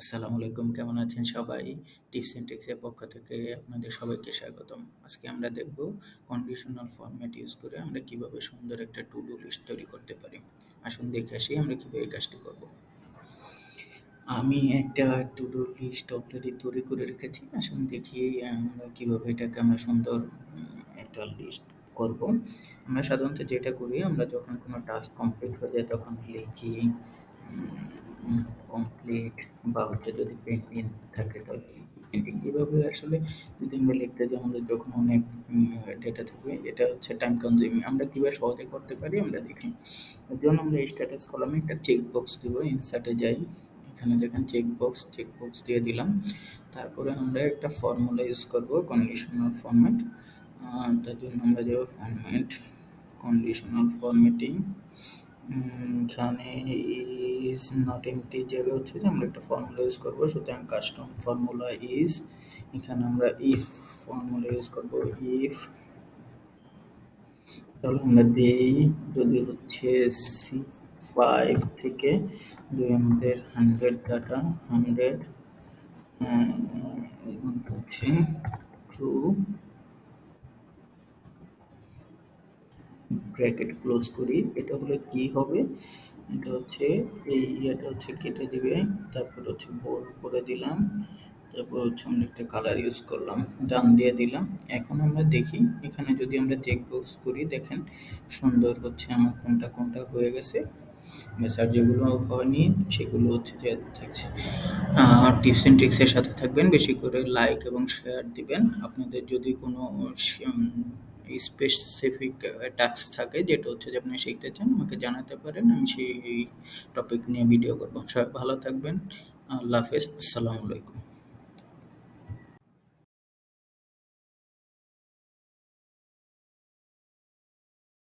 আসসালামু আলাইকুম, কেমন আছেন সবাই? টিপস অ্যান্ড ট্রিক্স এর পক্ষ থেকে আপনাদের সবাইকে স্বাগতম। আজকে আমরা দেখব কন্ডিশনাল ফরম্যাট ইউজ করে আমরা কিভাবে সুন্দর একটা টু ডু লিস্ট তৈরি করতে পারি। আসুন দেখে আসি আমরা কিভাবে এই কাজটি করব। আমি একটা টু ডু লিস্ট অলরেডি তৈরি করে রেখেছি। আসুন দেখি আমরা কিভাবে এটাকে আমরা সুন্দর একটা লিস্ট করব। আমরা সাধারণত যেটা করি, আমরা যখন কোনো টাস্ক কমপ্লিট হয়ে যায় তখন লিখি কমপ্লিট, বা যদি পেন্ডিং থাকে তাহলে পেন্ডিং। এভাবে আসলে যদি আমরা লিখতে যাই আমাদের যখন অনেক ডেটা থাকবে, এটা হচ্ছে টাইম কনজিউমিং। আমরা কীভাবে সহজে করতে পারি আমরা দেখি। এর জন্য আমরা স্ট্যাটাস কলামে একটা চেক বক্স দিব। ইনসার্টে যাই, এখানে দেখেন চেক বক্স দিয়ে দিলাম। তারপরে আমরা একটা ফর্মুলা ইউজ করব, কন্ডিশনাল ফরম্যাট। তার জন্য আমরা যাব ফরম্যাট, কন্ডিশনাল ফরম্যাটিং। এখানে ইজ নট এমটি জায়গায় হচ্ছে যে আমরা একটা ফর্মুলা ইউজ করবো, সুতরাং কাস্টম ফর্মুলা ইজ, এখানে আমরা ইফ ফর্মুলা ইউজ করবো। ইফ, তাহলে আমরা দিই যদি হচ্ছে C5 থেকে যদি আমাদের 100 ডাটা 100 হচ্ছে ট্রু, ব্র্যাকেট ক্লোজ করি। এটা হলে কি হবে, এটা হচ্ছে এই এটা হচ্ছে কেটে দিবে, তারপর হচ্ছে বোল্ড করে দিলাম, তারপর হচ্ছে আমরা একটা কালার ইউজ করলাম, ডান দিয়ে দিলাম। এখন আমরা দেখি এখানে যদি আমরা চেক বক্স করি, দেখেন সুন্দর হচ্ছে আমার কোনটা কোনটা হয়ে গেছে। আর যেগুলো হয়নি সেগুলো হচ্ছে যে থাকছে। টিপস অ্যান্ড ট্রিক্সের সাথে থাকবেন, বেশি করে লাইক এবং শেয়ার দিবেন। আপনাদের যদি কোনো স্পেসিফিক টাস্ক থাকে যেটা হচ্ছে যে আপনি শিখতে চান, আমাকে জানাতে পারেন, আমি সেই টপিক নিয়ে ভিডিও করবো। সবাই ভালো থাকবেন। আল্লাহ হাফেজ, আসসালামু আলাইকুম।